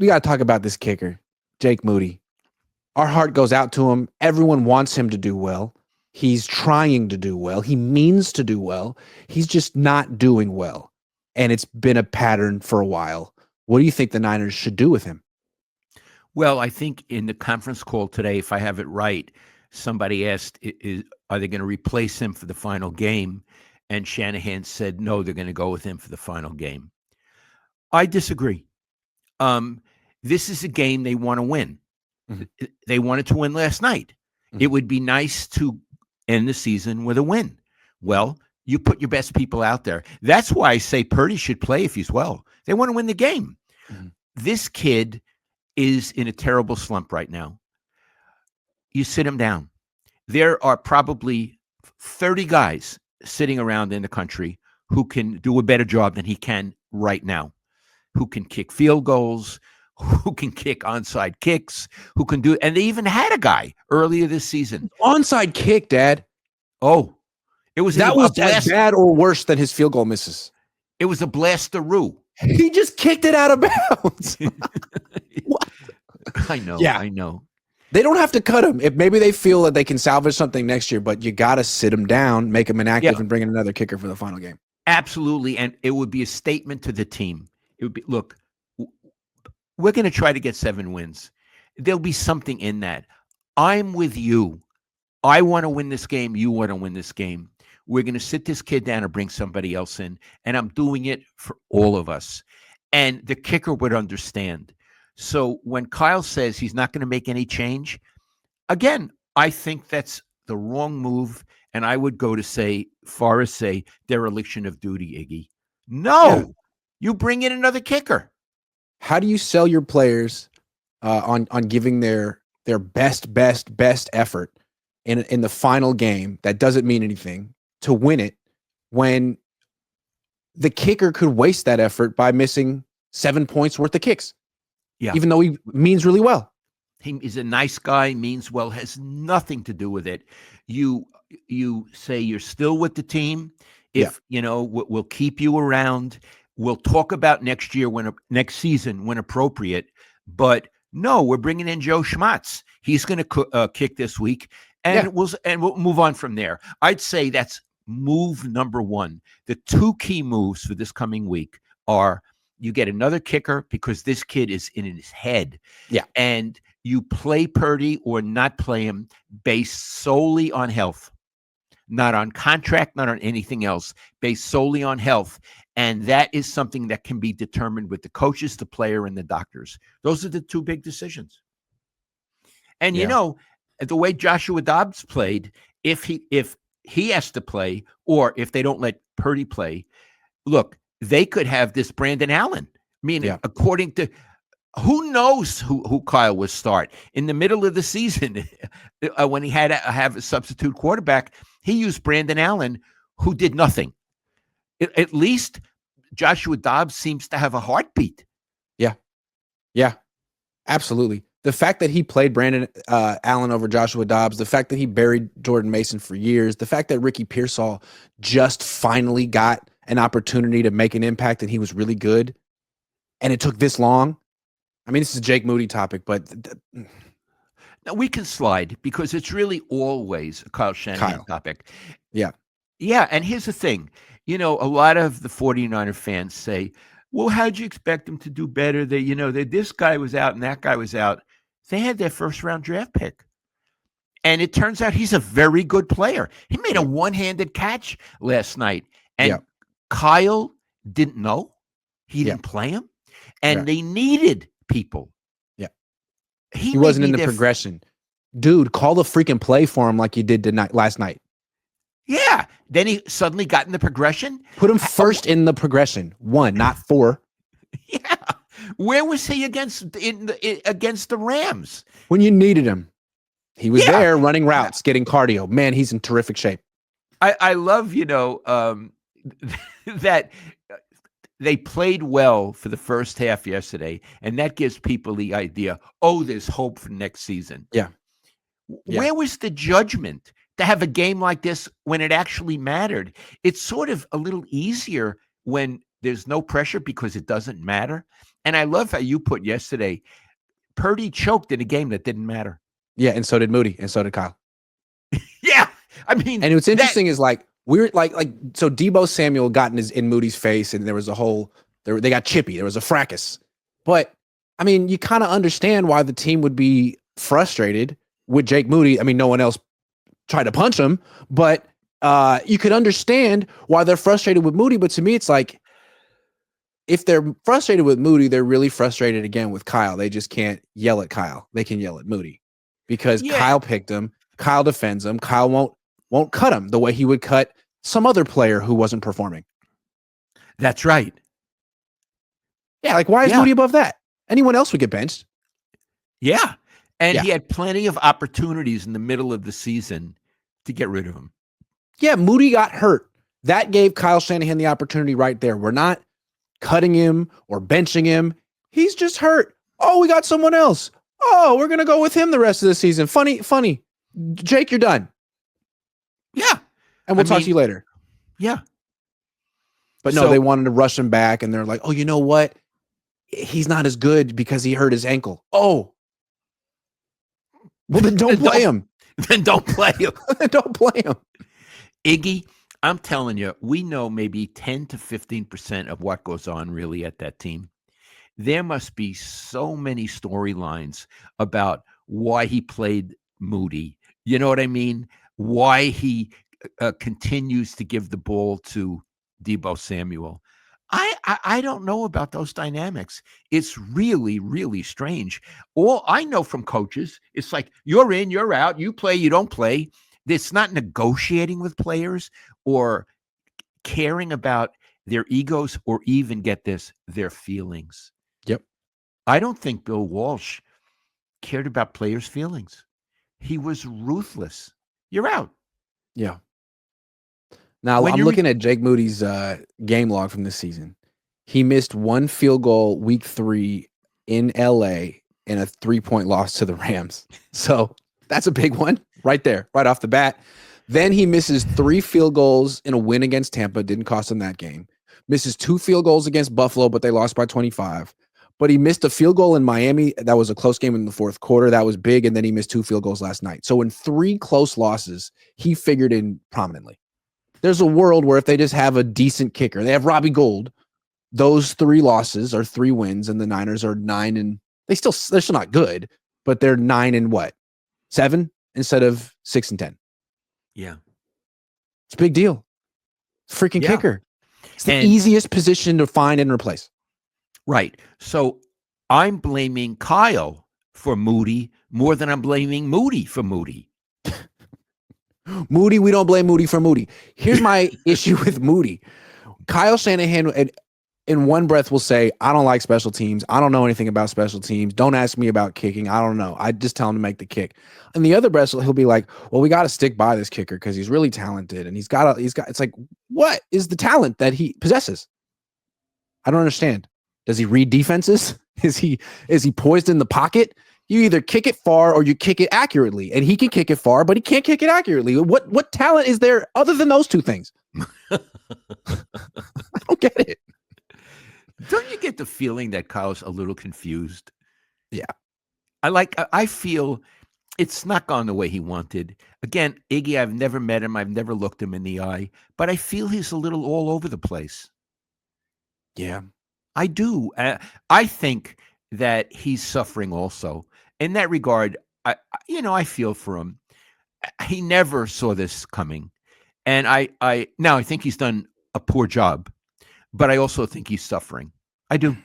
we got to talk about this kicker, Jake Moody. Our heart goes out to him. Everyone wants him to do well. He's trying to do well. He means to do well. He's just not doing well. And it's been a pattern for a while. What do you think the Niners should do with him? Well, I think in the conference call today, if I have it right, somebody asked, are they going to replace him for the final game? And Shanahan said, no, they're going to go with him for the final game. I disagree. This is a game they want to win. Mm-hmm. They wanted to win last night. Mm-hmm. It would be nice to end the season with a win. Well, you put your best people out there. That's why I say Purdy should play if he's well. They want to win the game. Mm-hmm. This kid is in a terrible slump right now. You sit him down. There are probably 30 guys sitting around in the country who can do a better job than he can right now, who can kick field goals, who can kick onside kicks, who can do, and they even had a guy earlier this season. Onside kick, Dad. Oh, it was that was as bad or worse than his field goal misses. It was a blasteroo. He just kicked it out of bounds. I know. Yeah. I know. They don't have to cut him. If maybe they feel that they can salvage something next year, but you got to sit him down, make him inactive, and bring in another kicker for the final game. Absolutely. And it would be a statement to the team. It would be, look, we're going to try to get 7 wins. There'll be something in that. I'm with you. I want to win this game. You want to win this game. We're going to sit this kid down and bring somebody else in. And I'm doing it for all of us. And the kicker would understand. So when Kyle says he's not going to make any change, again, I think that's the wrong move. And I would go to say, far as say, dereliction of duty, Iggy. No, you bring in another kicker. How do you sell your players on giving their best effort in the final game that doesn't mean anything to win it when the kicker could waste that effort by missing 7 points worth of kicks? Yeah. Even though he means really well. He is a nice guy, means well, has nothing to do with it. You say you're still with the team. If, we'll keep you around. We'll talk about next season when appropriate. But no, we're bringing in Joe Schmatz. He's going to kick this week, and we'll move on from there. I'd say that's move number 1. The 2 key moves for this coming week are you get another kicker because this kid is in his head. Yeah. And you play Purdy or not play him based solely on health, not on contract, not on anything else, based solely on health. And that is something that can be determined with the coaches, the player, and the doctors. Those are the 2 big decisions. And, the way Joshua Dobbs played, if he has to play or if they don't let Purdy play, look, they could have this Brandon Allen. Meaning, according to who knows who Kyle would start in the middle of the season when he had to have a substitute quarterback. He used Brandon Allen, who did nothing. At least Joshua Dobbs seems to have a heartbeat. Yeah, absolutely. The fact that he played Brandon Allen over Joshua Dobbs, the fact that he buried Jordan Mason for years, the fact that Ricky Pearsall just finally got an opportunity to make an impact and he was really good, and it took this long. I mean, this is a Jake Moody topic, but now we can slide because it's really always a Kyle Shanahan topic. Yeah. Yeah, and here's the thing. A lot of the 49er fans say, well, how'd you expect them to do better? This guy was out and that guy was out. They had their first-round draft pick. And it turns out he's a very good player. He made a one-handed catch last night. And Kyle didn't know. He didn't play him. And they needed people. Yeah. He wasn't in the progression. Dude, call the freaking play for him like you did last night. Yeah. Then he suddenly got in the progression. Put him first in the progression. 1, not 4. Yeah. Where was he against the Rams? When you needed him. He was there running routes, getting cardio. Man, he's in terrific shape. I love, that they played well for the first half yesterday, and that gives people the idea, there's hope for next season. Yeah. Where was the judgment to have a game like this when it actually mattered? It's sort of a little easier when there's no pressure because it doesn't matter. And I love how you put yesterday, Purdy choked in a game that didn't matter. Yeah, and so did Moody, and so did Kyle. Yeah. I mean, And what's interesting is like we're like so Debo Samuel got in Moody's face, and there was a whole they got chippy. There was a fracas. But I mean, you kind of understand why the team would be frustrated with Jake Moody. I mean, no one else tried to punch him, but you could understand why they're frustrated with Moody. But to me, it's like if they're frustrated with Moody, they're really frustrated again with Kyle. They just can't yell at Kyle. They can yell at Moody because Kyle picked him. Kyle defends him. Kyle won't cut him the way he would cut some other player who wasn't performing. That's right. Yeah, like why is Moody above that? Anyone else would get benched. Yeah. And he had plenty of opportunities in the middle of the season to get rid of him. Yeah, Moody got hurt. That gave Kyle Shanahan the opportunity right there. We're not cutting him or benching him. He's just hurt. Oh, we got someone else. Oh, we're going to go with him the rest of the season. Funny. Jake, you're done. Yeah. And we'll talk to you later. Yeah. But no, they wanted to rush him back, and they're like, oh, you know what? He's not as good because he hurt his ankle. Oh. Well, then don't play him. Then don't play him. Don't play him. Iggy, I'm telling you, we know maybe 10 to 15% of what goes on really at that team. There must be so many storylines about why he played Moody. You know what I mean? Why he continues to give the ball to Debo Samuel. I don't know about those dynamics. It's really, really strange. All I know from coaches, it's like you're in, you're out, you play, you don't play. It's not negotiating with players or caring about their egos or even, get this, their feelings. Yep. I don't think Bill Walsh cared about players' feelings. He was ruthless. You're out. Yeah. Now, I'm looking at Jake Moody's game log from this season. He missed one field goal week 3 in L.A. in a 3-point loss to the Rams. So that's a big one right there, right off the bat. Then he misses 3 field goals in a win against Tampa. Didn't cost him that game. Misses 2 field goals against Buffalo, but they lost by 25. But he missed a field goal in Miami. That was a close game in the fourth quarter. That was big. And then he missed 2 field goals last night. So in 3 close losses, he figured in prominently. There's a world where if they just have a decent kicker, they have Robbie Gould, those 3 losses are 3 wins, and the Niners are 9 and they're still not good, but they're 9 and what? 7 instead of 6 and 10. Yeah. It's a big deal. It's a freaking kicker. It's the easiest position to find and replace. Right. So I'm blaming Kyle for Moody more than I'm blaming Moody for Moody. Moody, we don't blame Moody for Moody. Here's my issue with Moody. Kyle Shanahan, in one breath, will say, I don't like special teams. I don't know anything about special teams. Don't ask me about kicking. I don't know. I just tell him to make the kick. And the other breath, he'll be like, well, we got to stick by this kicker because he's really talented. And it's like, what is the talent that he possesses? I don't understand. Does he read defenses? Is he poised in the pocket? You either kick it far or you kick it accurately, and he can kick it far, but he can't kick it accurately. What talent is there other than those 2 things? I don't get it. Don't you get the feeling that Kyle's a little confused? Yeah. I feel it's not gone the way he wanted. Again, Iggy, I've never met him. I've never looked him in the eye, but I feel he's a little all over the place. Yeah. I do. I think that he's suffering also. In that regard, I feel for him. He never saw this coming. And I think he's done a poor job, but I also think he's suffering. I do.